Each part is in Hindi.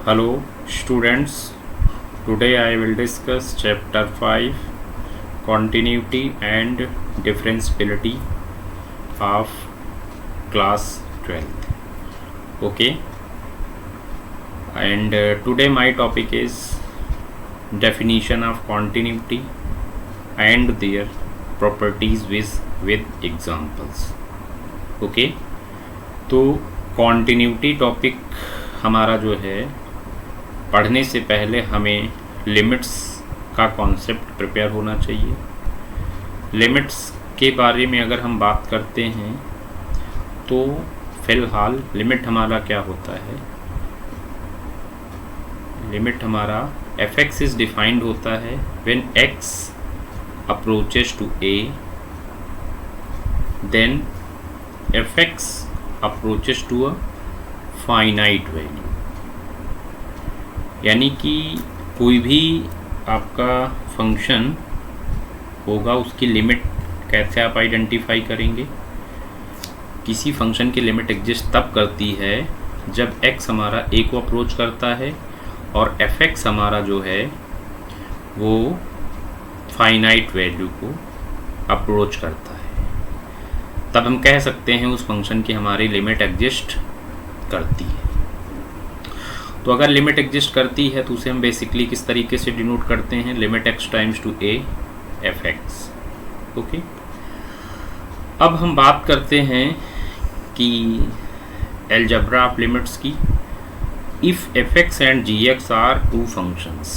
Hello students, today I will discuss chapter 5 continuity and differentiability of class 12th. Okay, and today my topic is definition of continuity and their properties with examples. Okay, तो continuity टॉपिक हमारा जो है पढ़ने से पहले हमें लिमिट्स का कॉन्सेप्ट प्रिपेयर होना चाहिए। लिमिट्स के बारे में अगर हम बात करते हैं तो फ़िलहाल लिमिट हमारा क्या होता है, लिमिट हमारा f(x) इज़ डिफाइंड होता है when x approaches to a, then f(x) approaches to a finite value. यानी कि कोई भी आपका फंक्शन होगा उसकी लिमिट कैसे आप आइडेंटिफाई करेंगे। किसी फंक्शन की लिमिट एग्जिस्ट तब करती है जब x हमारा a को अप्रोच करता है और f(x) हमारा जो है वो फाइनाइट वैल्यू को अप्रोच करता है, तब हम कह सकते हैं उस फंक्शन की हमारी लिमिट एग्जिस्ट करती है। तो अगर लिमिट एग्जिस्ट करती है तो उसे हम बेसिकली किस तरीके से डिनोट करते हैं, limit x times to a f(x). Okay, अब हम बात करते हैं कि अलजेब्रा ऑफ लिमिट्स की। If f(x) and gx are two functions,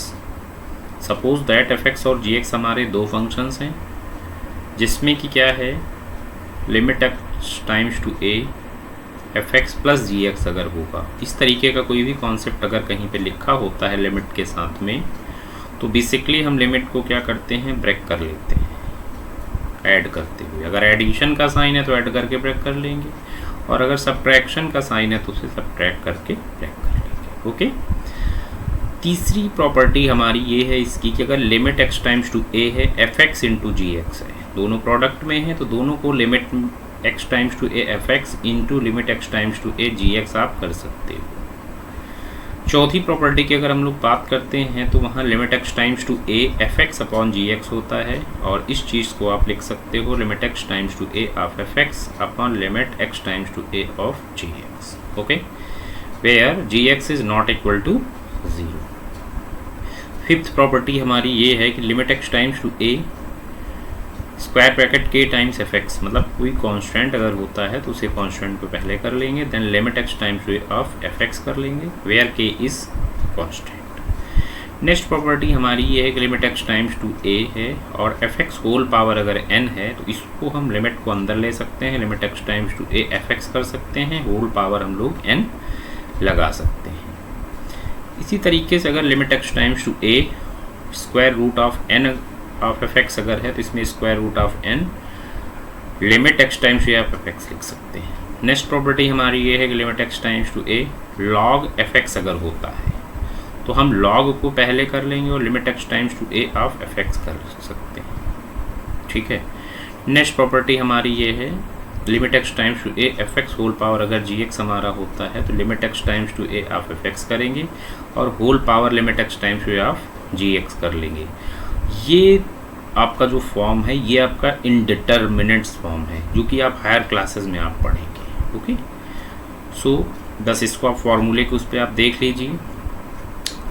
suppose that f(x) और gx हमारे दो फंक्शंस हैं जिसमें कि क्या है, limit x times to a f(x) plus gx अगर होगा, इस तरीके का कोई भी कॉन्सेप्ट अगर कहीं पे लिखा होता है लिमिट के साथ में, तो बेसिकली हम लिमिट को क्या करते हैं, ब्रेक कर लेते हैं ऐड करते हुए। अगर एडिशन का साइन है तो ऐड करके ब्रेक कर लेंगे, और अगर सब्ट्रैक्शन का साइन है तो उसे सब्ट्रैक्ट करके ब्रेक कर लेंगे। ओके, तीसरी प्रॉपर्टी हमारी ये है इसकी कि अगर limit x times to a है, f(x) इंटू gx है, दोनों प्रोडक्ट में है, तो दोनों को limit x times to a f(x) into limit x times to a gx आप कर सकते हो। चौथी प्रॉपर्टी की अगर हम लोग बात करते हैं तो वहाँ limit x times to a f(x) upon gx होता है, और इस चीज़ को आप लिख सकते हो limit x times to a of f(x) upon limit x times to a of gx। Okay, where gx is not equal to 0। Fifth property हमारी ये है कि limit x times to a square bracket k times f(x), मतलब कोई कांस्टेंट अगर होता है तो उसे कांस्टेंट को पहले कर लेंगे, then limit x times to a of f(x) कर लेंगे where k is constant. Next property हमारी ये है कि limit x times to a है और f(x) होल पावर अगर n है तो इसको हम लिमिट को अंदर ले सकते हैं, limit x times to a f(x) कर सकते हैं, होल पावर हम लोग n लगा सकते हैं। इसी तरीके से अगर limit x times to a square root of n of f(x) अगर है तो इसमें square root of n limit x times to a of f(x) लिख सकते हैं। नेक्स्ट प्रॉपर्टी हमारी ये है कि limit x times to a log f(x) अगर होता है तो हम log को पहले कर लेंगे और limit x times to a of f(x) कर सकते हैं। ठीक है, नेक्स्ट प्रॉपर्टी हमारी ये है limit x times to a f(x) whole power अगर gx हमारा होता है तो limit x times to a of f(x) करेंगे और whole power limit x times to a of gx कर लेंगे। ये आपका जो फॉर्म है ये आपका इनडिटर्मिनेट्स फॉर्म है जो कि आप हायर क्लासेस में आप पढ़ेंगे। ओके, सो बस इसको आप फॉर्मूले के उस पर आप देख लीजिए।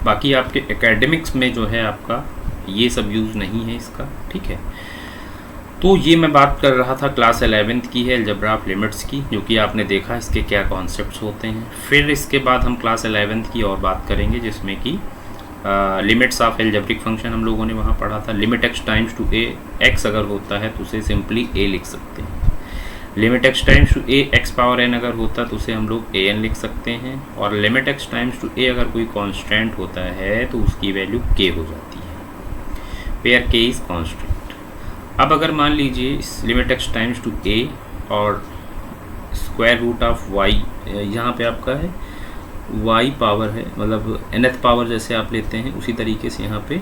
बाकी आपके एकेडमिक्स में जो है आपका ये सब यूज़ नहीं है इसका। ठीक है, तो ये मैं बात कर रहा था क्लास 11th की है, अलजेब्रा ऑफ लिमिट्स की, जो कि आपने देखा इसके क्या कॉन्सेप्ट्स होते हैं। फिर इसके बाद हम क्लास 11th की और बात करेंगे जिसमें कि लिमिट्स ऑफ एल्जेब्रिक फंक्शन हम लोगों ने वहाँ पढ़ा था। Limit x times to a x अगर होता है तो उसे सिंपली a लिख सकते हैं, limit x times to a x power n अगर होता है तो उसे हम लोग an लिख सकते हैं, और limit x times to a अगर कोई कांस्टेंट होता है तो उसकी वैल्यू k हो जाती है वेयर k इज़ कांस्टेंट। अब अगर मान लीजिए इस limit x times to a और स्क्वायर रूट ऑफ y यहाँ पे आपका है y पावर है, मतलब nth पावर जैसे आप लेते हैं उसी तरीके से यहाँ पे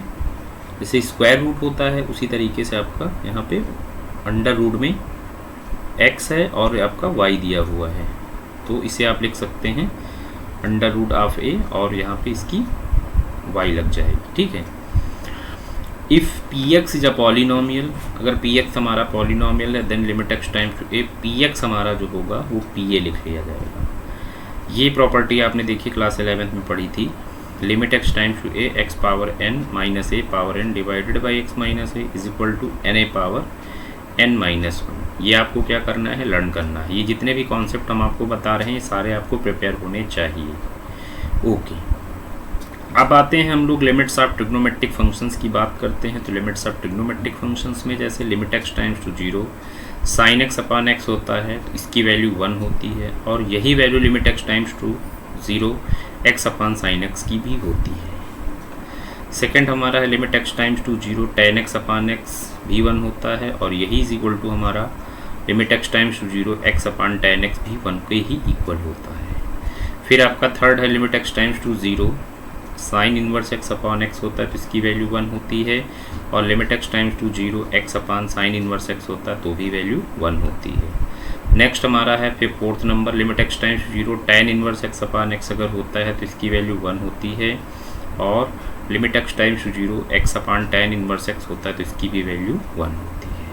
जैसे स्क्वायर रूट होता है उसी तरीके से आपका यहाँ पे अंडर रूट में x है और आपका y दिया हुआ है, तो इसे आप लिख सकते हैं अंडर रूट ऑफ ए और यहाँ पे इसकी y लग जाएगी, ठीक है। If p x is a polynomial, अगर पी एक्स हमारा पॉलिनोमियल है then limit x times to a p x हमारा जो होगा वो पी ए लिख लिया जाएगा। ये प्रॉपर्टी आपने देखी क्लास 11th में पढ़ी थी, limit x times to a x power n minus a power n divided by x minus a is equal to n a power n minus one. ये आपको क्या करना है, लर्न करना है। ये जितने भी कॉन्सेप्ट हम आपको बता रहे हैं सारे आपको प्रिपेयर होने चाहिए। ओके, अब आते हैं हम लोग लिमिट्स ऑफ ट्रिग्नोमेट्रिक फंक्शंस की बात करते हैं। तो लिमिट्स ऑफ ट्रिग्नोमेट्रिक फंक्शंस में जैसे limit x times to 0 sine x upon x होता है तो इसकी वैल्यू 1 होती है, और यही value limit x times to 0 x upon sine x की भी होती है। सेकेंड हमारा है limit x times to 0 tan x upon x भी 1 होता है, और यही इज इक्वल टू हमारा limit x times to 0 x upon tan x भी 1 के ही इक्वल होता है। फिर आपका थर्ड है limit x times to 0 sine inverse x upon x होता है तो इसकी वैल्यू 1 होती है, और limit x times to 0 x upon sine inverse x होता है तो भी वैल्यू 1 होती है। नेक्स्ट हमारा है फिर fourth number limit x times to 0 tan inverse x upon x अगर होता है तो इसकी वैल्यू 1 होती है, और limit x times to 0 x upon tan inverse x होता है तो इसकी भी वैल्यू 1 होती है।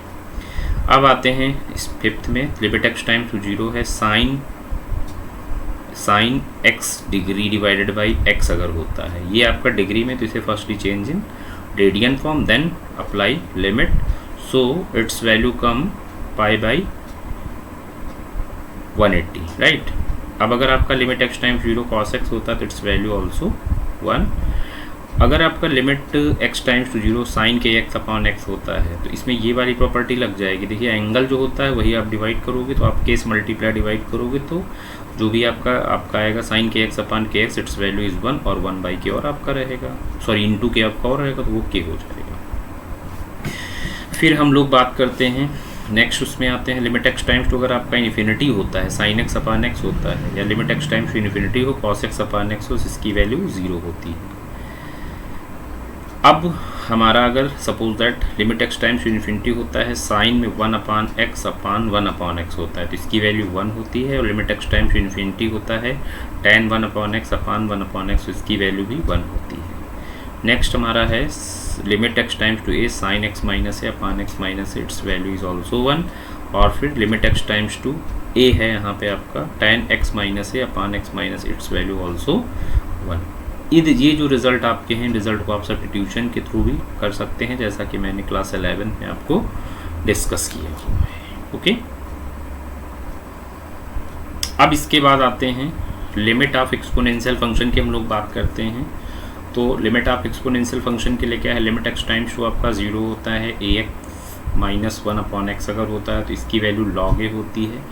अब आते हैं इस फिफ्थ में, लिमिट एक्स टाइम्स टू 0 है sine x degree divided by x अगर होता है, ये आपका डिग्री में तो इसे firstly change in radian form then apply limit, so its value come pi by 180, right. अब अगर आपका limit x times 0 cos x होता है तो इट्स वैल्यू ऑल्सो 1। अगर आपका limit x times to 0 sine के एक्स अपॉन एक्स होता है तो इसमें ये वाली प्रॉपर्टी लग जाएगी। देखिए एंगल जो होता है वही आप डिवाइड करोगे, तो आप केस मल्टीप्लाई डिवाइड करोगे तो जो भी आपका आएगा साइन के एक्स अपॉन के एक्स इट्स वैल्यू इज़ 1, और 1 बाई के और आपका रहेगा, सॉरी इंटू के आपका और रहेगा तो वो के हो जाएगा। फिर हम लोग बात करते हैं नेक्स्ट, उसमें आते हैं लिमिट एक्स टाइम्स टू अगर आपका इन्फिनिटी होता है साइन एक्स अपॉन एक्स होता है, या limit x times to infinity हो कॉस एक्स अपॉन एक्स हो, इसकी वैल्यू 0 होती है। अब हमारा अगर suppose that limit x times to infinity होता है साइन में 1 upon x upon 1 upon x होता है तो इसकी वैल्यू 1 होती है, और limit x times to infinity होता है tan 1 upon x upon 1 upon x, इसकी वैल्यू भी 1 होती है। नेक्स्ट हमारा है limit x times to a sine x minus a upon x minus a, its value is also 1, और फिर limit x times to a है यहाँ पे आपका tan x minus a upon x minus, its value also 1। ये जो रिज़ल्ट आपके हैं, रिज़ल्ट को आप सब्स्टिट्यूशन के थ्रू भी कर सकते हैं, जैसा कि मैंने क्लास 11 में आपको डिस्कस किया हुआ है। ओके, अब इसके बाद आते हैं लिमिट ऑफ एक्सपोनेंशियल फंक्शन की हम लोग बात करते हैं। तो लिमिट ऑफ एक्सपोनेंशियल फंक्शन के लिए क्या है, लिमिट एक्स टाइम्स टू आपका 0 होता है ए एक्स माइनस 1 अपॉन एक्स अगर होता है तो इसकी वैल्यू लॉग ए होती है,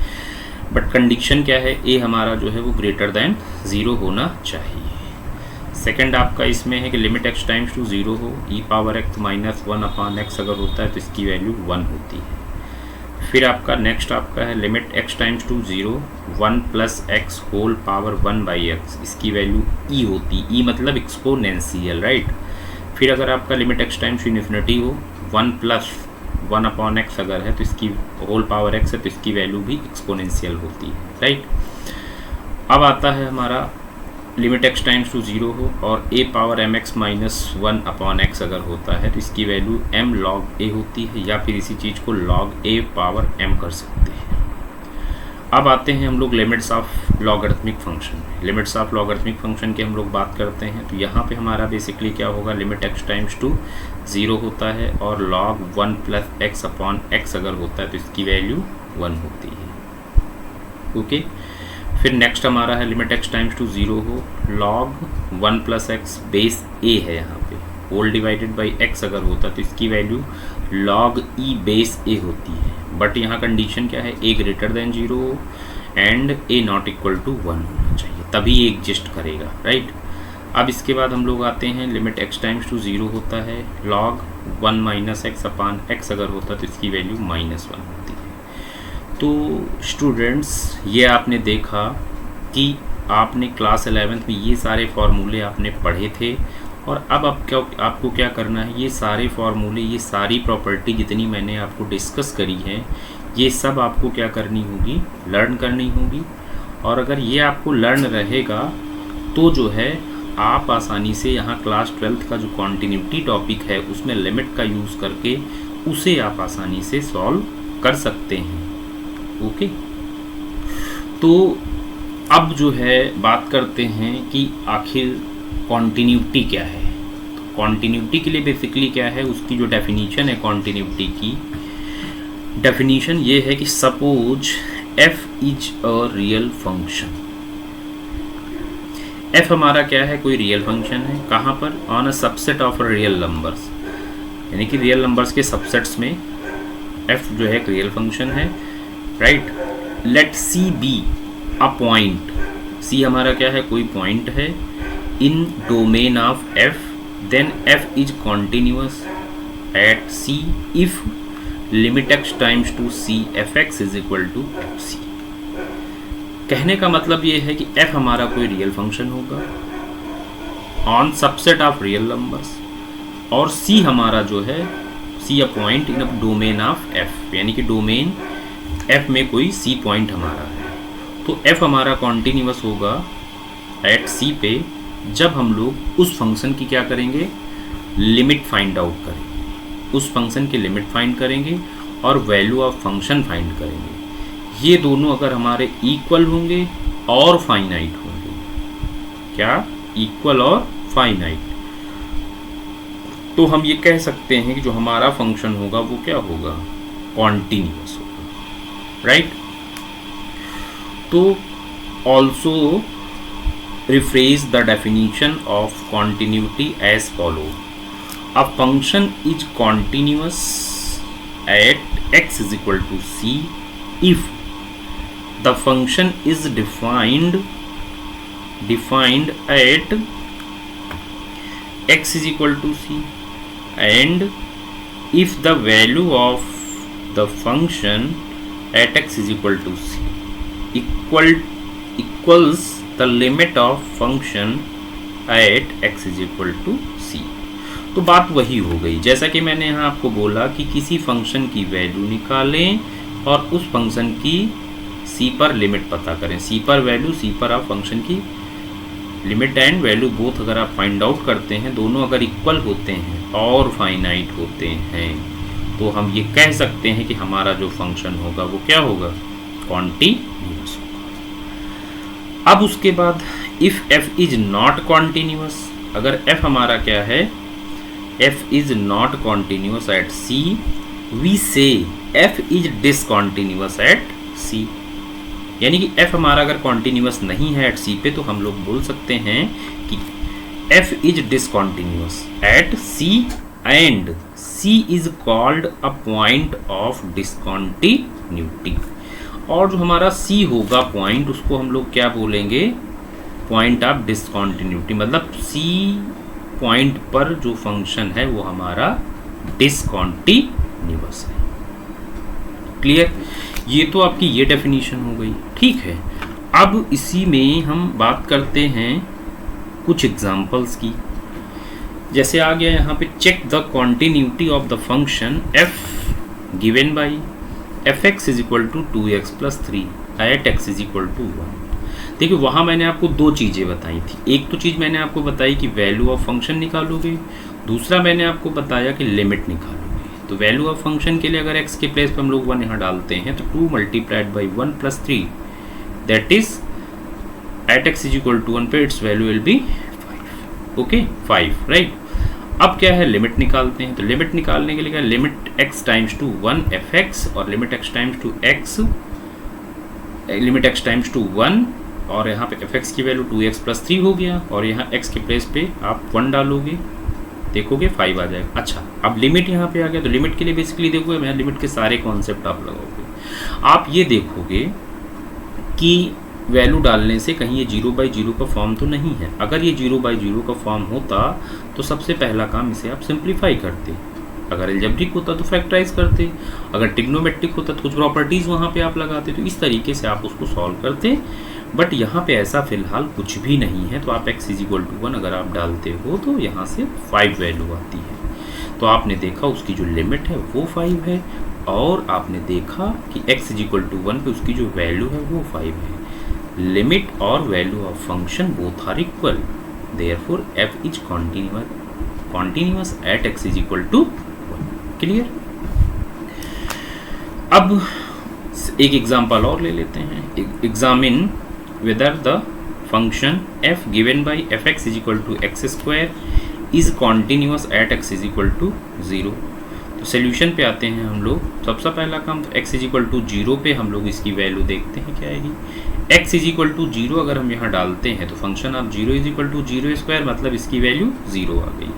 बट कंडीशन क्या है, ए हमारा जो है वो ग्रेटर देन 0 होना चाहिए। सेकंड आपका इसमें है कि लिमिट एक्स टाइम्स टू 0 हो e power x minus 1 upon x अगर होता है तो इसकी वैल्यू 1 होती है। फिर आपका नेक्स्ट आपका है limit x times to 0 1 plus x whole power 1 by x, इसकी वैल्यू ई होती, ई मतलब एक्सपोनेंशियल, राइट। फिर अगर आपका limit x times to infinity हो 1 प्लस 1 अपॉन एक्स अगर है तो इसकी होल पावर एक्स है तो इसकी वैल्यू भी एक्सपोनेंशियल होती है, राइट। अब आता है हमारा लिमिट एक्स टाइम्स टू 0 हो और a power m x minus 1 upon x अगर होता है तो इसकी वैल्यू एम लॉग ए होती है, या फिर इसी चीज़ को लॉग ए पावर एम कर सकते हैं। अब आते हैं हम लोग limits of logarithmic function. Limits of logarithmic function की हम लोग बात करते हैं तो यहाँ पे हमारा बेसिकली क्या होगा, लिमिट एक्स टाइम्स टू 0 होता है और log 1 plus x upon x अगर होता है तो इसकी वैल्यू 1 होती है। ओके, फिर नेक्स्ट हमारा है लिमिट एक्स टाइम्स टू 0 हो लॉग 1 प्लस एक्स बेस ए है यहाँ पे होल डिवाइडेड बाई एक्स अगर होता है तो इसकी value log e base a होती है, बट यहाँ कंडीशन क्या है, a greater than 0 and a not equal to 1 होना चाहिए, तभी ये एग्जिस्ट करेगा, राइट। अब इसके बाद हम लोग आते हैं लिमिट एक्स टाइम्स टू 0 होता है log 1 minus x upon x अगर होता है तो इसकी वैल्यू -1 होती है। तो स्टूडेंट्स ये आपने देखा कि आपने क्लास 11th में ये सारे फार्मूले आपने पढ़े थे, और अब आपको क्या करना है, ये सारे फार्मूले, ये सारी प्रॉपर्टी जितनी मैंने आपको डिस्कस करी है ये सब आपको क्या करनी होगी, लर्न करनी होगी। और अगर ये आपको लर्न रहेगा तो जो है आप आसानी से यहाँ क्लास 12th का जो कॉन्टिन्यूटी टॉपिक है उसमें लिमिट का यूज़ करके उसे आप आसानी से सॉल्व कर सकते हैं। ओके, तो अब जो है बात करते हैं कि आखिर कॉन्टिन्यूटी क्या है। तो कॉन्टिन्यूटी के लिए बेसिकली क्या है, उसकी जो डेफिनीशन है कॉन्टिन्यूटी की, डेफिनीशन ये है कि suppose f is a real function. f हमारा क्या है, कोई रियल फंक्शन है, कहाँ पर, on a subset of real numbers, यानी कि रियल नंबर्स के सबसेट्स में f जो है एक रियल फंक्शन है, right. Let c be a point, c हमारा क्या है, कोई पॉइंट है in domain of f, then f is continuous at c if limit x times to c fx is equal to c। कहने का मतलब ये है कि f हमारा कोई रियल फंक्शन होगा on subset of real numbers, और c हमारा जो है, c a point in a domain of f, यानी कि डोमेन f में कोई c पॉइंट हमारा है। तो f हमारा कॉन्टिन्यूअस होगा एट c पे जब हम लोग उस फंक्शन की क्या करेंगे, लिमिट फाइंड आउट करेंगे, उस फंक्शन की लिमिट फाइंड करेंगे और वैल्यू ऑफ फंक्शन फाइंड करेंगे। ये दोनों अगर हमारे इक्वल होंगे और फाइनाइट होंगे, क्या, इक्वल और फाइनाइट, तो हम ये कह सकते हैं कि जो हमारा फंक्शन होगा वो क्या होगा, कॉन्टिन्यूअस होगा, राइट। तो also rephrase the definition of continuity as follow, a function is continuous at x is equal to c if the function is defined at x is equal to c, and if the value of the function at x is equal to c equals the limit of function at x is equal to c। तो बात वही हो गई, जैसा कि मैंने यहाँ आपको बोला कि किसी फंक्शन की वैल्यू निकालें और उस फंक्शन की c पर लिमिट पता करें, c पर वैल्यू, c पर आप फंक्शन की लिमिट एंड वैल्यू बोथ अगर आप फाइंड आउट करते हैं, दोनों अगर इक्वल होते हैं और फाइनाइट होते हैं, तो हम ये कह सकते हैं कि हमारा जो फंक्शन होगा वो क्या होगा, कॉन्टिन्यूअस होगा। अब उसके बाद if f is not continuous, अगर f हमारा क्या है, f is not continuous at c, we say f is discontinuous at c, यानी कि f हमारा अगर कॉन्टिन्यूअस नहीं है at c पे, तो हम लोग बोल सकते हैं कि f is discontinuous at c and c is called a point of discontinuity। और जो हमारा c होगा पॉइंट, उसको हम लोग क्या बोलेंगे, पॉइंट ऑफ डिसकॉन्टिन्यूटी, मतलब c पॉइंट पर जो फंक्शन है वो हमारा डिसकॉन्टिन्यूअस है। क्लियर, ये तो आपकी ये डेफिनेशन हो गई, ठीक है। अब इसी में हम बात करते हैं कुछ एग्जांपल्स की, जैसे आ गया यहाँ पे, check the continuity of the function f given by fx is equal to 2x plus 3 at x is equal to 1। देखिए वहाँ मैंने आपको दो चीज़ें बताई थी, एक तो चीज़ मैंने आपको बताई कि वैल्यू ऑफ फंक्शन निकालोगे, दूसरा मैंने आपको बताया कि लिमिट निकालोगे। तो वैल्यू ऑफ फंक्शन के लिए अगर x के प्लेस पर हम लोग 1 यहाँ डालते हैं, तो 2 multiplied by 1 plus 3, that is at x is equal to 1 पे its value will be 5, okay 5, right. अब क्या है, लिमिट निकालते हैं। तो लिमिट निकालने के लिए क्या, limit x times to 1 fx और limit x times to x, limit x times to 1, और यहाँ पे fx की वैल्यू 2x प्लस 3 हो गया, और यहाँ x के प्लेस पे आप 1 डालोगे, देखोगे 5 आ जाएगा। अच्छा, अब लिमिट यहाँ पे आ गया, तो लिमिट के लिए बेसिकली देखोगे, मैं लिमिट के सारे कॉन्सेप्ट आप लगाओगे, आप ये देखोगे कि वैल्यू डालने से कहीं ये 0/0 का फॉर्म तो नहीं है। अगर ये 0/0 का फॉर्म होता तो सबसे पहला काम इसे आप सिंप्लीफाई करते, अगर एल्जेब्रिक होता तो फैक्टराइज करते, अगर ट्रिग्नोमेट्रिक होता तो कुछ प्रॉपर्टीज़ वहाँ पे आप लगाते, तो इस तरीके से आप उसको सॉल्व करते। बट यहाँ पे ऐसा फिलहाल कुछ भी नहीं है, तो आप x इज इक्वल टू 1 अगर आप डालते हो तो यहाँ से 5 वैल्यू आती है। तो आपने देखा उसकी जो लिमिट है वो 5 है, और आपने देखा कि x इज इक्वल टू 1 पे उसकी जो वैल्यू है वो 5 है। लिमिट और value of function both are equal, therefore f is continuous at x is equal to 1। Clear. अब एक एग्जांपल और ले लेते हैं। Examine whether the function f given by fx is equal to x square is continuous at x is equal to 0। तो सोल्यूशन पे आते हैं हम लोग। सबसे पहला काम तो x इज इक्वल टू 0 पे हम लोग इसकी वैल्यू देखते हैं क्या आएगी। x इज इक्वल टू 0 अगर हम यहाँ डालते हैं तो function of 0 is equal to 0 square, मतलब इसकी वैल्यू 0 आ गई।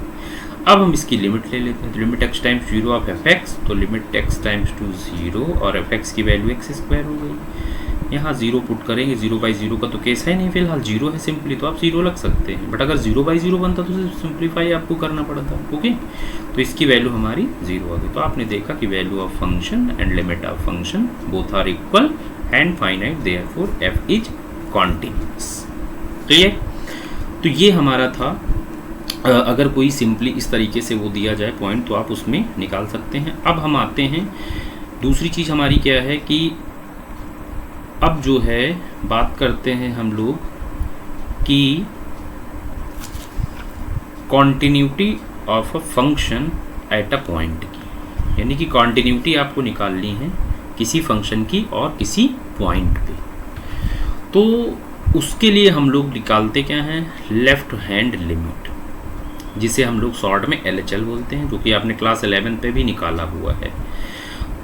अब हम इसकी लिमिट ले लेते हैं। तो limit x times 0 of fx, तो लिमिट x टाइम्स टू 0 और fx की वैल्यू x स्क्वायर हो गई। यहाँ 0 पुट करेंगे, 0/0 का तो केस है नहीं फिलहाल, 0 है सिंपली, तो आप 0 लग सकते हैं। बट अगर 0/0 बनता तो सिंप्लीफाई आपको करना पड़ता। ओके, तो इसकी वैल्यू हमारी 0 आ गई। तो आपने देखा कि value of function and limit of function both are equal and finite, therefore f is continuous. Clear. तो ये हमारा था। अगर कोई सिंपली इस तरीके से वो दिया जाए पॉइंट तो आप उसमें निकाल सकते हैं। अब हम आते हैं, दूसरी चीज़ हमारी क्या है कि अब जो है बात करते हैं हम लोग कि continuity of a function at a point की, यानी कि कॉन्टिन्यूटी आपको निकालनी है किसी फंक्शन की और किसी पॉइंट पे। तो उसके लिए हम लोग निकालते क्या हैं, लेफ्ट हैंड लिमिट, जिसे हम लोग शॉर्ट में LHL बोलते हैं, जो कि आपने क्लास 11 पे भी निकाला हुआ है।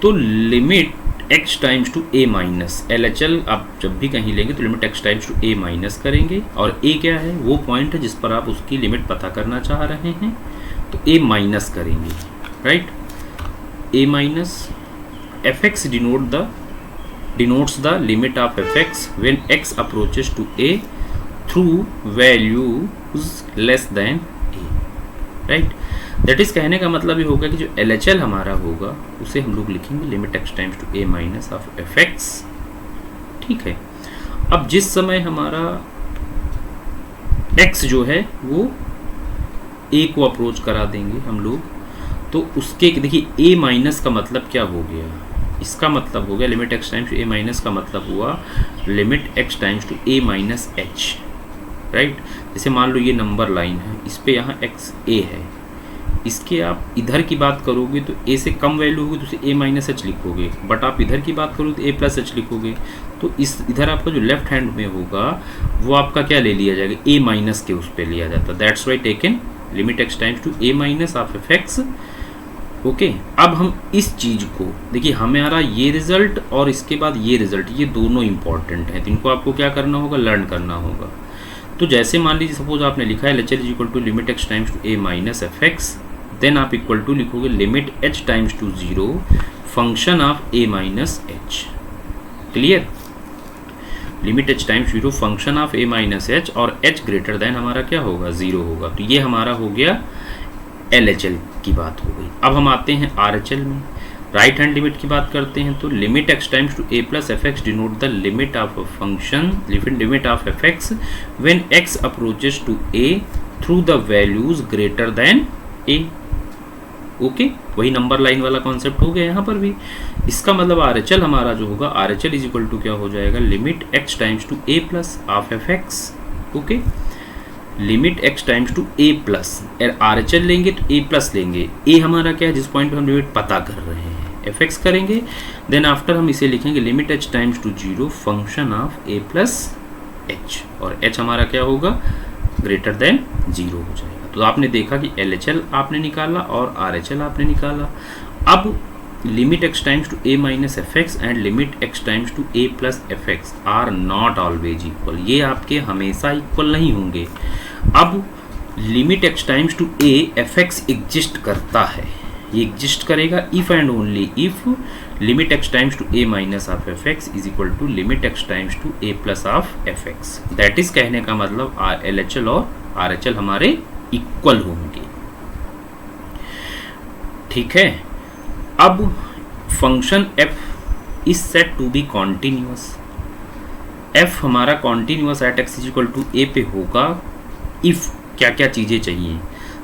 तो limit x times to a minus, LHL आप जब भी कहीं लेंगे तो limit x times to a minus करेंगे, और a क्या है, वो पॉइंट है जिस पर आप उसकी लिमिट पता करना चाह रहे हैं, तो a माइनस करेंगे, right. a minus fx denotes the limit of fx when x approaches to a through values less than a, right. That is कहने का मतलब ये होगा कि जो LHL हमारा होगा उसे हम लोग लिखेंगे limit x times to a minus of fx। ठीक है। अब जिस समय हमारा x जो है वो a को अप्रोच करा देंगे हम लोग, तो उसके देखिए a माइनस का मतलब क्या हो गया, इसका मतलब हो गया limit x times to a minus का मतलब हुआ limit x times to a minus h, right. जैसे मान लो ये नंबर लाइन है, इस पे यहाँ x a है, इसके आप इधर की बात करोगे तो a से कम वैल्यू होगी तो उसे a माइनस एच लिखोगे, बट आप इधर की बात करोगे तो a प्लस एच लिखोगे। तो इस इधर आपका जो लेफ्ट हैंड में होगा वो आपका क्या ले लिया जाएगा, a माइनस के उस पर लिया जाता है। That's why taken limit x times to a minus of fx। Okay, अब हम इस चीज़ को देखिए, हमारा ये रिजल्ट और इसके बाद ये रिजल्ट, ये दोनों इंपॉर्टेंट हैं, तो इनको आपको क्या करना होगा, लर्न करना होगा। तो जैसे मान लीजिए सपोज आपने लिखा है LHL is equal to limit x times to a minus fx, then आप इक्वल टू लिखोगे limit h times to 0 function of a minus h। Clear. Limit h times 0 function of a minus h, और h ग्रेटर देन हमारा क्या होगा, 0 होगा। तो ये हमारा हो गया LHL की बात हो गई। अब हम आते हैं RHL में, राइट हैंड लिमिट की बात करते हैं। तो limit x times to a plus fx denote the limit of a function, limit of fx when x approaches to a through the values greater than a। Okay, वही नंबर लाइन वाला कॉन्सेप्ट हो गया यहाँ पर भी। इसका मतलब RHL हमारा जो होगा, RHL इज इक्वल टू क्या हो जाएगा, limit x times to a plus of fx। Okay, limit x times to a plus, RHL लेंगे तो a प्लस लेंगे, a हमारा क्या है जिस पॉइंट पे हम लिमिट पता कर रहे हैं, fx करेंगे, देन आफ्टर हम इसे लिखेंगे limit h times to 0 function of a plus h, और h हमारा क्या होगा, ग्रेटर देन 0 हो जाएगा। तो आपने देखा कि LHL आपने निकाला और RHL आपने निकाला। अब limit x times to a minus fx and limit x times to a plus fx are not always equal, ये आपके हमेशा इक्वल नहीं होंगे। अब limit x times to a fx exist करता है, ये एग्जिस्ट करेगा if and only if limit x times to a minus of fx is equal to limit x times to a plus of fx। That is कहने का मतलब LHL और RHL हमारे इक्वल होंगे। ठीक है। अब function f is set to be continuous, f हमारा continuous at x is equal to a पे होगा इफ क्या क्या चीज़ें चाहिए।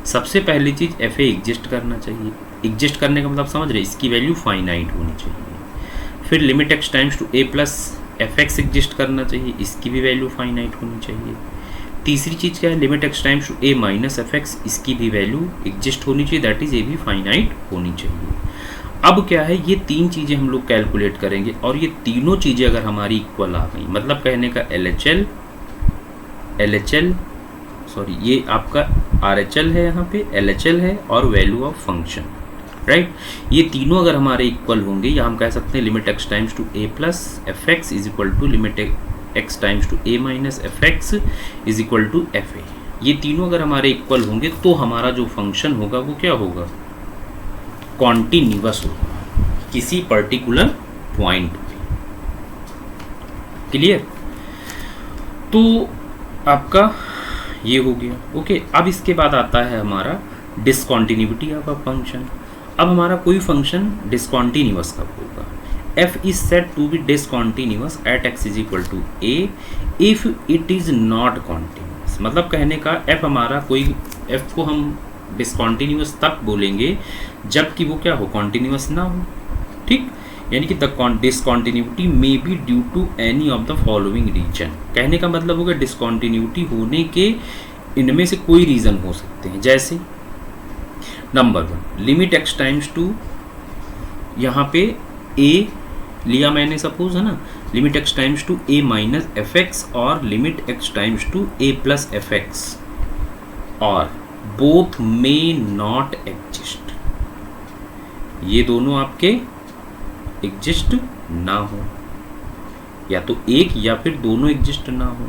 सबसे पहली चीज़ f एग्जिस्ट करना चाहिए, एग्जिस्ट करने का मतलब समझ रहे, इसकी वैल्यू फाइनाइट होनी चाहिए। फिर limit x times to a plus F X exist करना चाहिए, इसकी भी वैल्यू फाइनाइट होनी चाहिए। तीसरी चीज़ क्या है, limit x times to A minus F X, इसकी भी वैल्यू एग्जिस्ट होनी चाहिए, दैट इज ए भी फाइनाइट होनी चाहिए। अब क्या है, ये तीन चीज़ें हम लोग कैलकुलेट करेंगे और ये तीनों चीज़ें अगर हमारी इक्वल आ गई, मतलब कहने का LHL सॉरी ये आपका RHL है, यहाँ पे LHL है और वैल्यू ऑफ फंक्शन, राइट। ये तीनों अगर हमारे इक्वल होंगे, या हम कह सकते हैं limit x times to A plus F x is equal to limit x times to A minus F x is equal to F A. ये तीनों अगर हमारे इक्वल होंगे तो हमारा जो फंक्शन होगा वो क्या होगा, कॉन्टिन्यूअस होगा किसी पर्टिकुलर पॉइंट पे। क्लियर? तो आपका ये हो गया, ओके। अब इसके बाद आता है हमारा डिसकॉन्टिन्यूटी ऑफ अ फंक्शन। अब हमारा कोई फंक्शन डिसकॉन्टिन्यूअस कब होगा, f is said to be discontinuous at x is equal to a if it is not continuous. मतलब कहने का f हमारा कोई f को हम डिसकॉन्टिन्यूअस तब बोलेंगे जबकि वो क्या हो, कॉन्टिन्यूअस ना हो, ठीक। यानी कि the discontinuity may be due to any of the following reason. कहने का मतलब होगा डिसकॉन्टिन्यूटी होने के इनमें से कोई रीज़न हो सकते हैं, जैसे number 1 limit x times to, यहाँ पे a लिया मैंने सपोज, है ना, limit x times to a minus F x और limit x times to a plus F x, और बोथ मे नॉट एग्जिस्ट, ये दोनों आपके एग्जिस्ट ना हो, या तो एक या फिर दोनों एग्जिस्ट ना हो।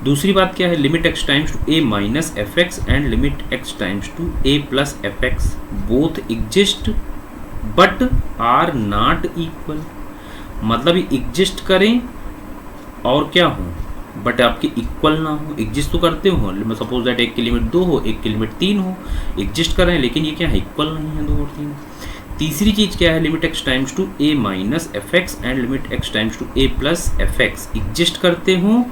दूसरी बात क्या है, limit x times to A minus F X and limit x times to A plus F X both exist but are not equal. मतलब एग्जिस्ट करें और क्या हो, बट आपके इक्वल ना हो। एग्जिस्ट तो करते हो, सपोज दैट एक की लिमिट 2 हो, एक की लिमिट 3 हो, एग्जिस्ट करें, लेकिन ये क्या है, इक्वल नहीं है 2 और 3। तीसरी चीज क्या है, limit x times to A minus F X and limit x times to A plus F X exist करते हो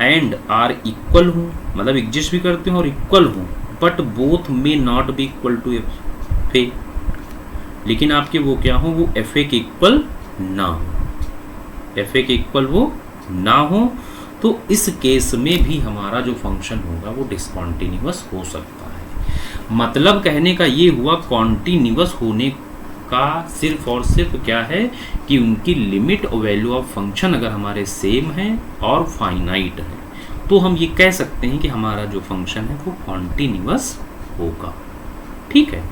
एंड आर इक्वल हो, मतलब एग्जिस्ट भी करते हो और इक्वल हो, but both may not be equal to F A. लेकिन आपके वो क्या हो, वो एफ ए के इक्वल ना हो, एफ ए के इक्वल वो ना हो, तो इस केस में भी हमारा जो फंक्शन होगा वो डिसकॉन्टिन्यूअस हो सकता है। मतलब कहने का ये हुआ, कॉन्टिन्यूअस होने का सिर्फ और सिर्फ क्या है कि उनकी लिमिट और वैल्यू ऑफ फंक्शन अगर हमारे सेम है और फाइनाइट है, तो हम ये कह सकते हैं कि हमारा जो फंक्शन है वो कॉन्टिन्यूअस होगा, ठीक है।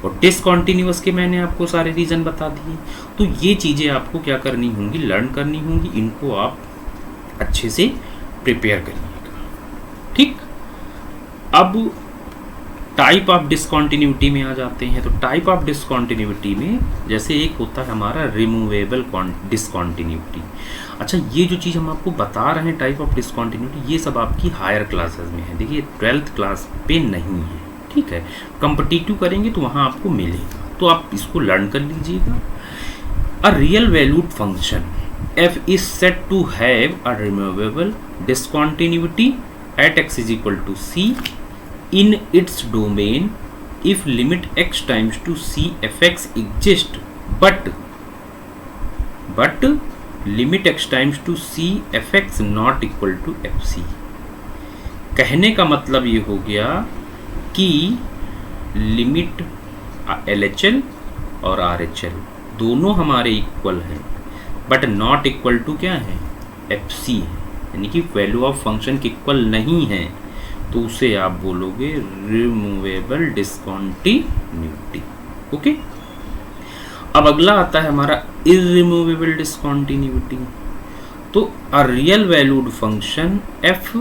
और डिसकॉन्टिन्यूअस के मैंने आपको सारे रीजन बता दिए। तो ये चीज़ें आपको क्या करनी होंगी, लर्न करनी होंगी, इनको आप अच्छे से प्रिपेयर करिएगा, ठीक। अब टाइप ऑफ डिसकॉन्टिन्यूटी में आ जाते हैं। तो टाइप ऑफ डिसकॉन्टिन्यूटी में जैसे एक होता है हमारा रिमूवेबल डिसकॉन्टिन्यूटी। अच्छा, ये जो चीज़ हम आपको बता रहे हैं टाइप ऑफ डिसकॉन्टिन्यूटी, ये सब आपकी हायर क्लासेस में है, देखिए 12th क्लास पे नहीं है, ठीक है। कॉम्पिटिटिव करेंगे तो वहाँ आपको मिलेगा, तो आप इसको लर्न कर लीजिएगा। अ real valued function f is said to have a removable discontinuity at x is equal to c in its domain if limit x times to c fx exist but limit x times to c fx not equal to fc। कहने का मतलब ये हो गया कि लिमिट LHL और RHL दोनों हमारे इक्वल हैं, बट नॉट इक्वल टू क्या है, FC है, यानी कि वैल्यू ऑफ फंक्शन के इक्वल नहीं है, तो उसे आप बोलोगे रिमूवेबल डिसकॉन्टिन्यूटी, ओके। अब अगला आता है हमारा इररिमूवेबल डिसकॉन्टिन्यूटी। तो a real valued function f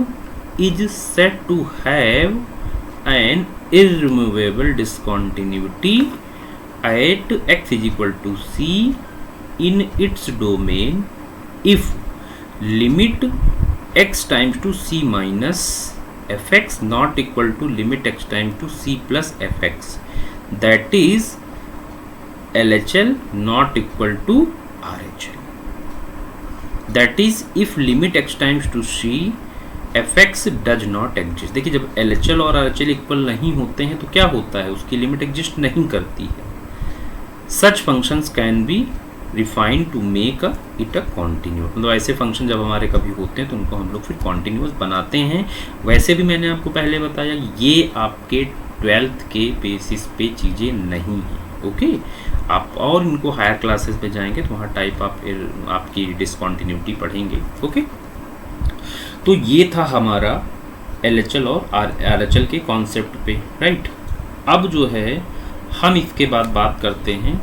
is said to have an irremovable discontinuity at x is equal to c in its domain if limit x times to c minus fx not equal to limit x times to c plus fx, that is LHL not equal to RHL, that is if limit x times to c fx does not exist। देखिए जब LHL और RHL इक्वल नहीं होते हैं तो क्या होता है, उसकी लिमिट एग्जिस्ट नहीं करती है। Such functions can be refine to make it a continuous. मतलब ऐसे फंक्शन जब हमारे कभी होते हैं तो उनको हम लोग फिर कॉन्टिन्यूस बनाते हैं। वैसे भी मैंने आपको पहले बताया ये आपके 12th के बेसिस पे चीज़ें नहीं हैं, ओके। आप और इनको हायर क्लासेस पे जाएंगे तो वहाँ टाइप आपकी डिसकॉन्टिन्यूटी पढ़ेंगे, ओके। तो ये था हमारा LHL और RHL के कॉन्सेप्ट पे, राइट। अब जो है हम इसके बाद बात करते हैं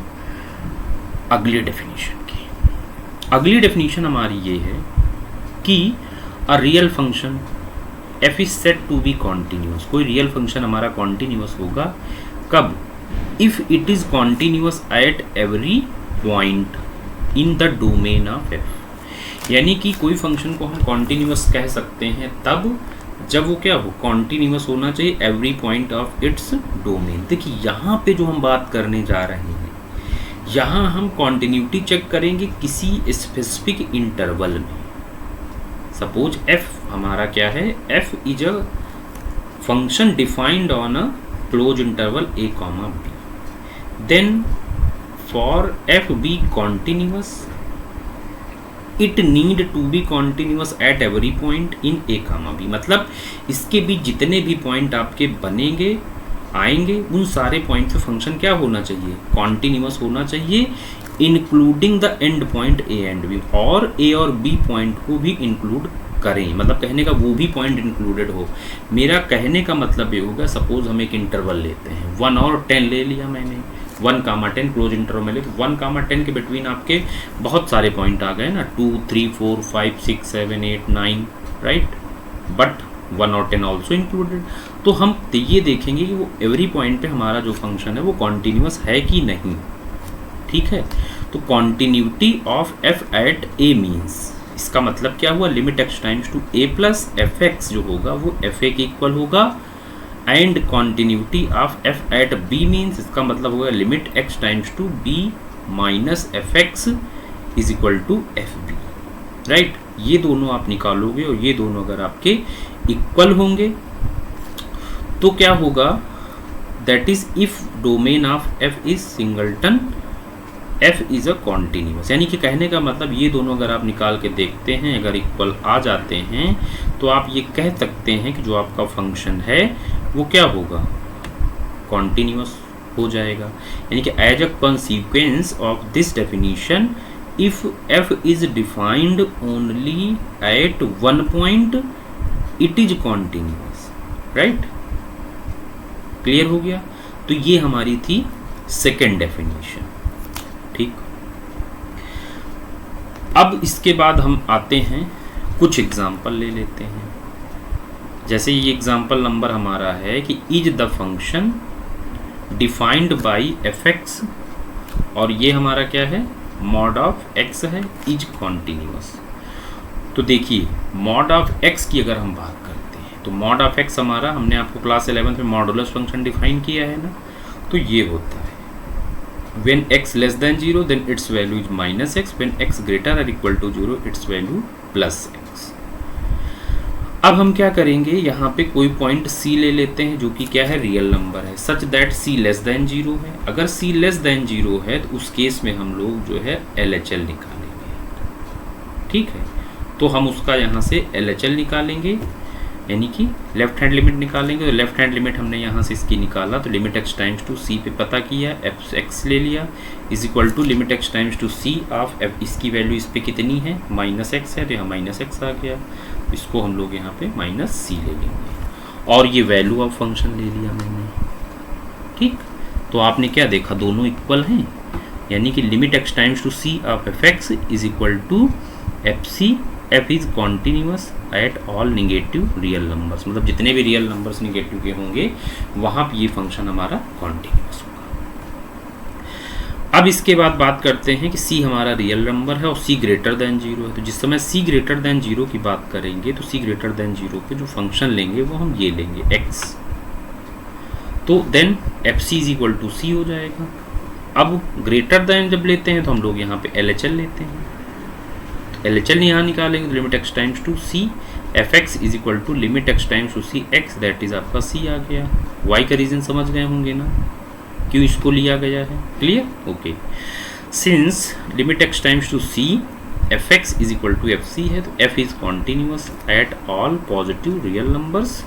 अगली डेफिनेशन की। अगली डेफिनेशन हमारी ये है कि a real function f is set to be continuous. कोई रियल फंक्शन हमारा कॉन्टिन्यूस होगा कब? If it is continuous at every point in the domain of f। यानी कि कोई फंक्शन को हम कॉन्टिन्यूस कह सकते हैं तब जब वो क्या हो, कॉन्टिन्यूस होना चाहिए every point of its domain. देखिए यहाँ पे जो हम बात करने जा रहे हैं, यहाँ हम कॉन्टिन्यूटी चेक करेंगे किसी स्पेसिफिक इंटरवल में। सपोज f हमारा क्या है, f is a function defined on a close interval a, b। Then for f be continuous it need to be continuous at every point in a, b। मतलब इसके भी जितने भी पॉइंट आपके बनेंगे आएंगे उन सारे पॉइंट पे फंक्शन क्या होना चाहिए, कॉन्टिन्यूस होना चाहिए, including the end point a and b। और a और b पॉइंट को भी इंक्लूड करें, मतलब कहने का वो भी पॉइंट इंक्लूडेड हो। मेरा कहने का मतलब ये होगा, सपोज हम एक इंटरवल लेते हैं 1 और 10 ले लिया मैंने, 1, 10 क्लोज इंटरवल में ले, 1, 10 के बिटवीन आपके बहुत सारे पॉइंट आ गए ना, 2, 3, 4, 5, 6, 7, 8, 9, राइट। बट 1 और 10 ऑल्सो इंक्लूडेड। तो हम ये देखेंगे कि वो एवरी पॉइंट पे हमारा जो फंक्शन है वो कॉन्टिन्यूस है कि नहीं, ठीक है। तो continuity of f at a means, इसका मतलब क्या हुआ, limit x times to a plus fx जो होगा वो fa के इक्वल होगा। And continuity of f at b means, इसका मतलब होगा limit x times to b minus fx is equal to fb, right. ये दोनों आप निकालोगे और ये दोनों अगर आपके इक्वल होंगे तो क्या होगा, that is if domain of f is singleton f is a continuous. यानी कि कहने का मतलब ये दोनों अगर आप निकाल के देखते हैं, अगर इक्वल आ जाते हैं तो आप ये कह सकते हैं कि जो आपका फंक्शन है वो क्या होगा, कॉन्टिन्यूस हो जाएगा। यानी कि as a consequence of this definition if f is defined only at one point it is continuous, right. Clear हो गया। तो ये हमारी थी सेकेंड डेफिनेशन, ठीक। अब इसके बाद हम आते हैं कुछ एग्जाम्पल ले लेते हैं। जैसे ये एग्जाम्पल नंबर हमारा है कि is the function defined by fx, और ये हमारा क्या है, मॉड ऑफ x है, इज कॉन्टिन्यूस। तो देखिए मॉड ऑफ x की अगर हम बात करते हैं तो मॉड ऑफ x हमारा, हमने आपको क्लास 11 में मॉडुलस फंक्शन डिफाइन किया है ना, तो ये होता है when x less than 0 then its value is minus x, when x greater or equal to 0 its value plus x। अब हम क्या करेंगे, यहाँ पे कोई पॉइंट c ले लेते हैं जो कि क्या है, रियल नंबर है, such that c less than 0 है। अगर c लेस देन 0 है तो उस केस में हम लोग जो है LHL निकालेंगे, ठीक है। तो हम उसका यहाँ से LHL निकालेंगे, यानी कि लेफ्ट हैंड लिमिट निकालेंगे। तो लेफ्ट हैंड लिमिट हमने यहाँ से इसकी निकाला, तो limit x times to c पे पता किया, f(x) ले लिया is equal to limit x times to c of f। इसकी वैल्यू इस पे कितनी है, -x है, तो यहाँ -x आ गया, इसको हम लोग यहाँ पे -c ले लेंगे और ये वैल्यू ऑफ फंक्शन ले लिया मैंने, ठीक। तो आपने क्या देखा, दोनों इक्वल हैं, यानी कि limit x times to c of fx is equal to fc। f is continuous at all negative real numbers, मतलब जितने भी रियल नंबर्स निगेटिव के होंगे वहाँ पे ये फंक्शन हमारा कॉन्टिन्यूस होगा। अब इसके बाद बात करते हैं कि c हमारा रियल नंबर है और c ग्रेटर देन 0 है। तो जिस समय c ग्रेटर देन 0 की बात करेंगे तो c ग्रेटर देन 0 पे जो फंक्शन लेंगे वो हम ये लेंगे x, तो then fc is equal to c हो जाएगा। अब ग्रेटर देन जब लेते हैं तो हम लोग यहाँ पे LHL लेते हैं, LHL यहाँ निकालेंगे तो limit x times to c fx is equal to limit x times to c x, that is आपका c आ गया। y का रीजन समझ गए होंगे ना, क्यों इसको लिया गया है, clear, okay. Since limit x times to C F x is equal to F C है, तो F is continuous at all positive real numbers.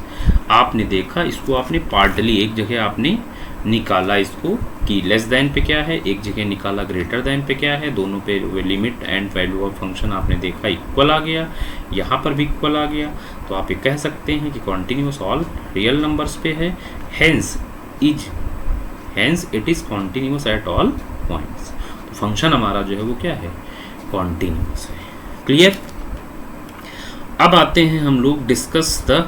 आपने देखा इसको, आपने पार्टली एक जगह आपने निकाला इसको कि लेस देन पे क्या है, एक जगह निकाला ग्रेटर देन पे क्या है, दोनों पे limit and value of function आपने देखा इक्वल आ गया, यहाँ पर भी इक्वल आ गया, तो आप ये कह सकते हैं कि कॉन्टिन्यूस ऑल रियल नंबर्स पे है, hence it is continuous at all points. तो फंक्शन हमारा जो है वो क्या है, कॉन्टिन्यूस है। क्लियर। अब आते हैं हम लोग डिस्कस द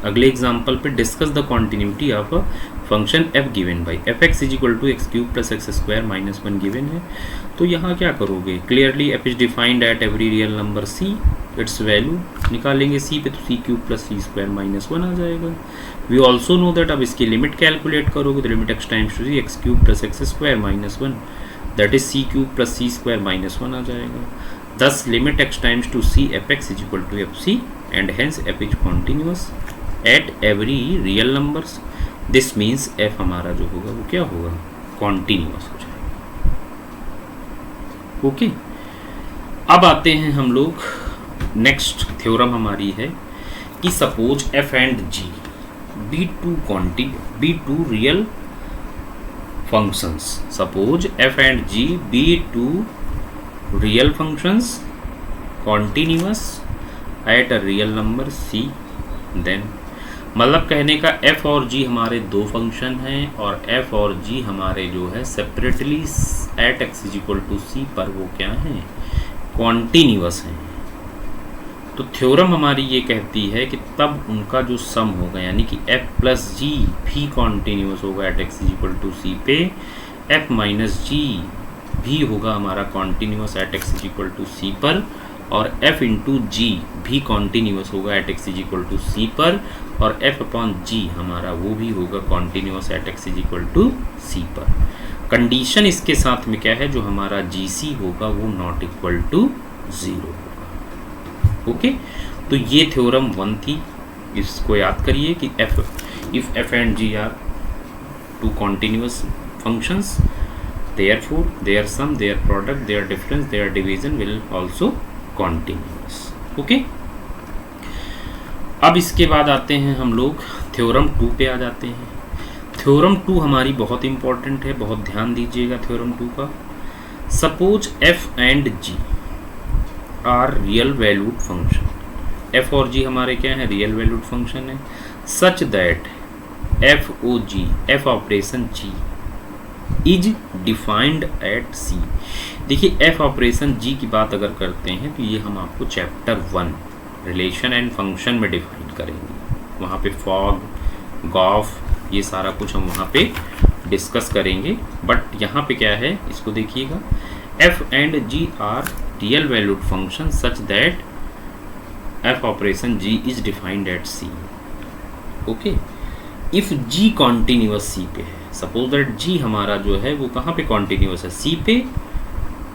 अगले एग्जांपल पे, discuss the continuity of a function f given by F x is equal to X cube plus x square minus one given है। तो यहाँ क्या करोगे, clearly f is defined at every real number c, its value निकालेंगे c पे, तो c क्यूब प्लस सी स्क्वायर माइनस वन आ जाएगा। वी ऑल्सो नो दैट अब इसकी लिमिट कैलकुलेट करोगे तो limit x times to c x cube plus x square minus one, that is c cube plus C square minus one आ जाएगा। Thus limit x times to C F x is equal to F c and hence f is continuous at every real numbers. This means f हमारा जो होगा वो क्या होगा, कॉन्टिन्यूस हो जाएगा। ओके। अब आते हैं हम लोग, नेक्स्ट थ्योरम हमारी है कि suppose F and G be two real functions. Suppose f and g be two real functions continuous at a real number c, then मतलब कहने का f और g हमारे दो फंक्शन हैं और f और g हमारे जो है separately at x is equal to c पर वो क्या हैं, कॉन्टीन्यूअस हैं। तो थ्योरम हमारी ये कहती है कि तब उनका जो सम होगा यानी कि f प्लस जी भी कॉन्टीन्यूस होगा at x is equal to c पे, f माइनस जी भी होगा हमारा continuous at x is equal to c पर, और f इंटू जी भी कॉन्टीन्यूस होगा at x is equal to c पर, और f अपॉन जी हमारा वो भी होगा continuous at x is equal to c पर। कंडीशन इसके साथ में क्या है, जो हमारा जी सी होगा वो not equal to zero. Okay तो ये थ्योरम वन थी, इसको याद करिए कि if F and ji are two continuous functions, therefore their sum, their product, their difference, their division will also continuous. Okay. अब इसके बाद आते हैं हम लोग थ्योरम टू पे आ जाते हैं। थ्योरम टू हमारी बहुत इंपॉर्टेंट है, बहुत ध्यान दीजिएगा थ्योरम टू का। Suppose F and ji are real valued function, f और जी हमारे क्या है, रियल वैल्यूड फंक्शन है, such that f o g, f operation g is defined at c. देखिए एफ ऑपरेशन जी की बात अगर करते हैं तो ये हम आपको चैप्टर 1 रिलेशन एंड फंक्शन में डिफाइन करेंगे, वहाँ पे फॉग, गॉफ, ये सारा कुछ हम वहाँ पे डिस्कस करेंगे। बट यहाँ पे क्या है, इसको देखिएगा, F and ji are real valued function such that f operation g is defined at c. okay if g continuous c पे है, suppose that g हमारा जो है वो कहाँ पे continuous है, c पे,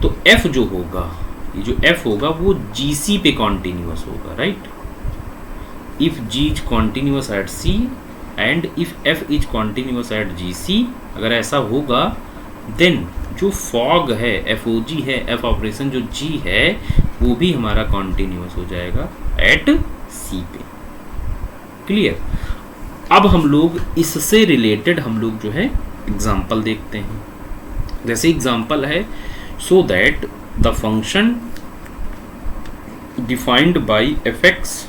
तो f जो होगा, ये जो f होगा वो gc पे continuous होगा, right? if g is continuous at c and if f is continuous at gc, अगर ऐसा होगा then जो फॉग है एफ ओ जी है, एफ ऑपरेशन जो जी है वो भी हमारा कॉन्टिन्यूस हो जाएगा एट सी पे। क्लियर। अब हम लोग इससे रिलेटेड हम लोग जो है एग्जांपल देखते हैं। जैसे एग्जांपल है, so that the function defined by F x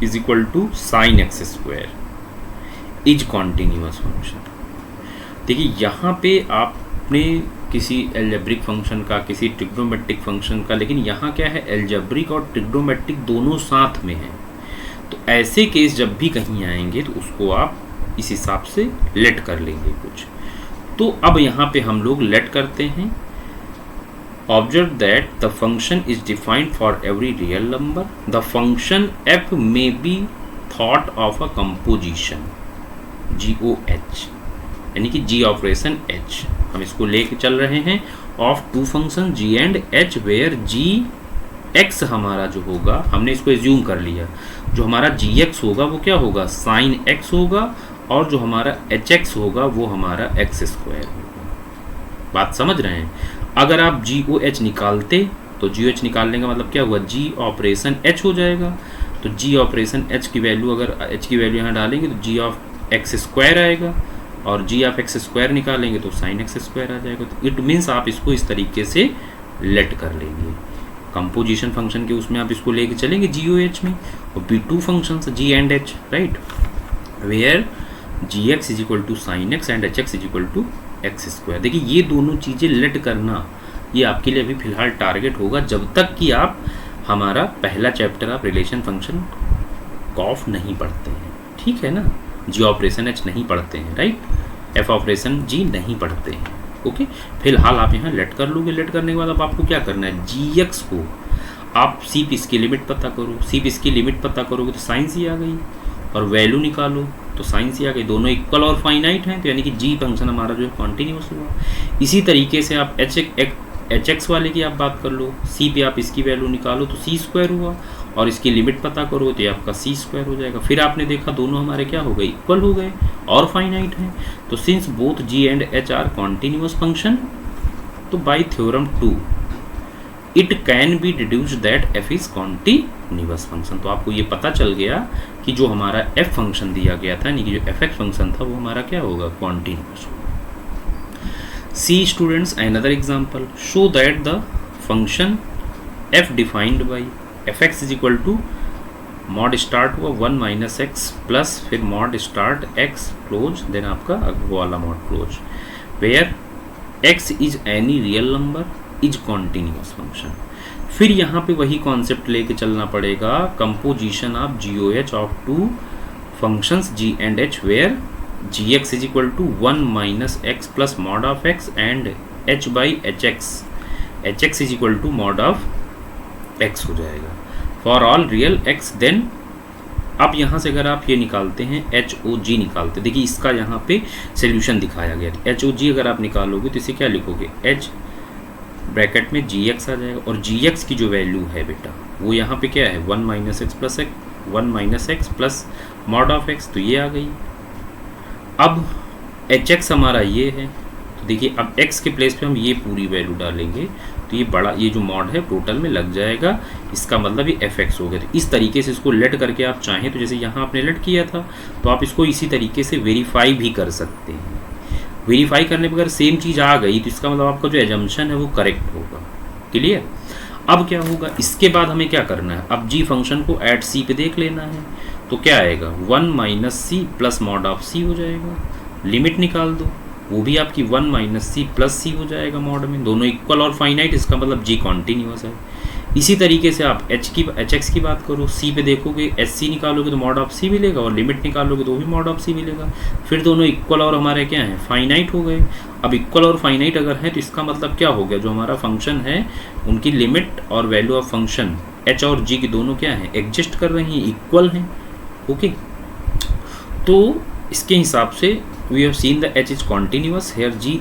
is equal to sine X square is continuous function. देखिए यहाँ पे आपने किसी एल्जेब्रिक फंक्शन का, किसी ट्रिग्नोमेट्रिक फंक्शन का, लेकिन यहाँ क्या है, एल्जेब्रिक और ट्रिग्नोमेट्रिक दोनों साथ में हैं। तो ऐसे केस जब भी कहीं आएंगे तो उसको आप इस हिसाब से लेट कर लेंगे कुछ। तो अब यहाँ पे हम लोग लेट करते हैं, observe that the function is defined for every real number, the function F may be thought of a composition GOH, यानी कि जी ऑपरेशन एच, हम इसको लेके चल रहे हैं, of two function G and H, where G X हमारा जो होगा, हमने इसको एज्यूम कर लिया, जो हमारा जी एक्स होगा वो क्या होगा, साइन एक्स होगा, और जो हमारा एच एक्स होगा वो हमारा एक्स स्क्वायर होगा। बात समझ रहे हैं। अगर आप GOH निकालते तो GOH निकालने का मतलब क्या हुआ, G ऑपरेशन H हो जाएगा। तो G ऑपरेशन H की वैल्यू, अगर H की वैल्यू यहाँ डालेंगे तो G ऑफ एक्स स्क्वायर आएगा, और G ऑफ एक्स स्क्वायर निकालेंगे तो साइन एक्स स्क्वायर आ जाएगा। तो इट मीन्स आप इसको इस तरीके से लेट कर लेंगे, कंपोजिशन फंक्शन के उसमें आप इसको लेके चलेंगे GOH में, और B2 function G and H, right, where Gx is equal to sine X and Hx is equal to x square. देखिए ये दोनों चीज़ें लेट करना ये आपके लिए अभी फिलहाल टारगेट होगा, जब तक कि आप हमारा पहला चैप्टर आप रिलेशन फंक्शन कॉफ नहीं पढ़ते हैं, ठीक है ना, G ऑपरेशन H नहीं पढ़ते हैं, राइट, F ऑपरेशन G नहीं पढ़ते हैं, ओके। फिलहाल आप यहाँ लेट कर लोगे। लेट करने के बाद अब आपको क्या करना है, Gx को आप सी पी इसकी लिमिट पता करो, सी पी इसकी लिमिट पता करोगे तो साइंस ही आ गई, और वैल्यू निकालो तो साइंस ही आ गई, दोनों इक्वल और फाइनाइट हैं, तो यानी कि G फंक्शन हमारा जो है कॉन्टिन्यूस हुआ। इसी तरीके से आप Hx वाले की आप बात कर लो, सी पे आप इसकी वैल्यू निकालो तो सी स्क्वायर हुआ, और इसकी लिमिट पता करो तो ये आपका सी स्क्वायर हो जाएगा। फिर आपने देखा दोनों हमारे क्या हो गए, इक्वल हो गए और फाइनाइट हैं। तो since both G and H are continuous function, तो by theorem 2 it can be deduced that f is continuous function. तो आपको ये पता चल गया कि जो हमारा f फंक्शन दिया गया था, यानी कि जो fx फंक्शन था वो हमारा क्या होगा, कॉन्टिन्यूस होगा। See students, another example, show that the function f defined by fx is equal to mod start हुआ 1 माइनस एक्स प्लस फिर mod start x close, then आपका वो वाला mod close, where x is any real number is continuous function. फिर यहाँ पे वही कॉन्सेप्ट लेके चलना पड़ेगा, composition of GOH of two functions G and H, where Gx is equal to 1 minus x plus mod of x and h by hx, hx is equal to mod of x हो जाएगा for all real x। then अब यहाँ से अगर आप ये निकालते हैं HOG निकालते, देखिए इसका यहाँ पे सोल्यूशन दिखाया गया, HOG अगर आप निकालोगे तो इसे क्या लिखोगे, h ब्रैकेट में Gx आ जाएगा, और Gx की जो वैल्यू है बेटा वो यहाँ पे क्या है, 1 minus X plus x, 1 minus X plus mod of x, तो ये आ गई। अब Hx हमारा ये है, तो देखिए अब x के प्लेस पे हम ये पूरी वैल्यू डालेंगे तो ये बड़ा, ये जो मॉड है टोटल में लग जाएगा, इसका मतलब ये fx हो गया। तो इस तरीके से इसको लेट करके आप चाहें तो जैसे यहाँ आपने लेट किया था तो आप इसको इसी तरीके से वेरीफाई भी कर सकते हैं। वेरीफाई करने पर अगर सेम चीज़ आ गई तो इसका मतलब आपका जो एजम्पशन है वो करेक्ट होगा, क्लियर। अब क्या होगा, इसके बाद हमें क्या करना है, अब G फंक्शन को एट C पे देख लेना है, तो क्या आएगा, 1 minus c plus mod of c हो जाएगा। लिमिट निकाल दो, वो भी आपकी 1 माइनस सी प्लस सी हो जाएगा मॉड में, दोनों इक्वल और फाइनाइट, इसका मतलब G कॉन्टिन्यूस है। इसी तरीके से आप Hx की बात करो, C पे देखोगे SC निकालोगे तो मॉड ऑफ C मिलेगा, और लिमिट निकालोगे तो भी मॉड ऑफ C मिलेगा। फिर दोनों इक्वल और हमारे क्या हैं, फाइनाइट हो गए। अब इक्वल और फाइनाइट अगर है तो इसका मतलब क्या हो गया, जो हमारा फंक्शन है उनकी लिमिट और वैल्यू ऑफ फंक्शन H और G की दोनों क्या हैं, एग्जिस्ट कर रही हैं, इक्वल हैं, ओके। तो इसके हिसाब से we have seen the H is continuous, here G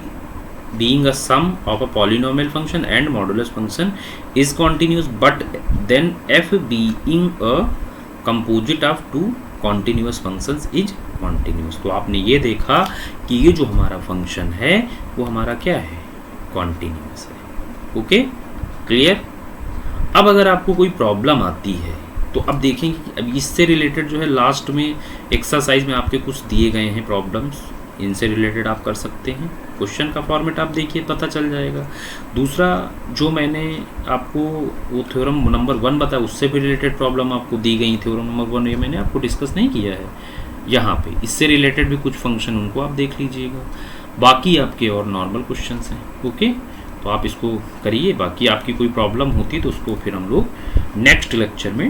being a sum of a polynomial function and modulus function is continuous, but then f being a composite of two continuous functions is continuous। तो आपने ये देखा कि ये जो हमारा फंक्शन है वो हमारा क्या है, कॉन्टिन्यूस है, ओके, क्लियर। अब अगर आपको कोई प्रॉब्लम आती है तो अब देखेंगे कि अब इससे रिलेटेड जो है लास्ट में एक्सरसाइज में आपके कुछ दिए गए हैं प्रॉब्लम्स, इनसे रिलेटेड आप कर सकते हैं। क्वेश्चन का फॉर्मेट आप देखिए, पता चल जाएगा। दूसरा जो मैंने आपको वो थ्योरम नंबर 1 बताया, उससे भी रिलेटेड प्रॉब्लम आपको दी गई। थ्योरम नंबर 1 ये मैंने आपको डिस्कस नहीं किया है यहाँ पे, इससे रिलेटेड भी कुछ फंक्शन उनको आप देख लीजिएगा। बाकी आपके और नॉर्मल क्वेश्चंस हैं, ओके, तो आप इसको करिए। बाकी आपकी कोई प्रॉब्लम होती है तो उसको फिर हम लोग नेक्स्ट लेक्चर में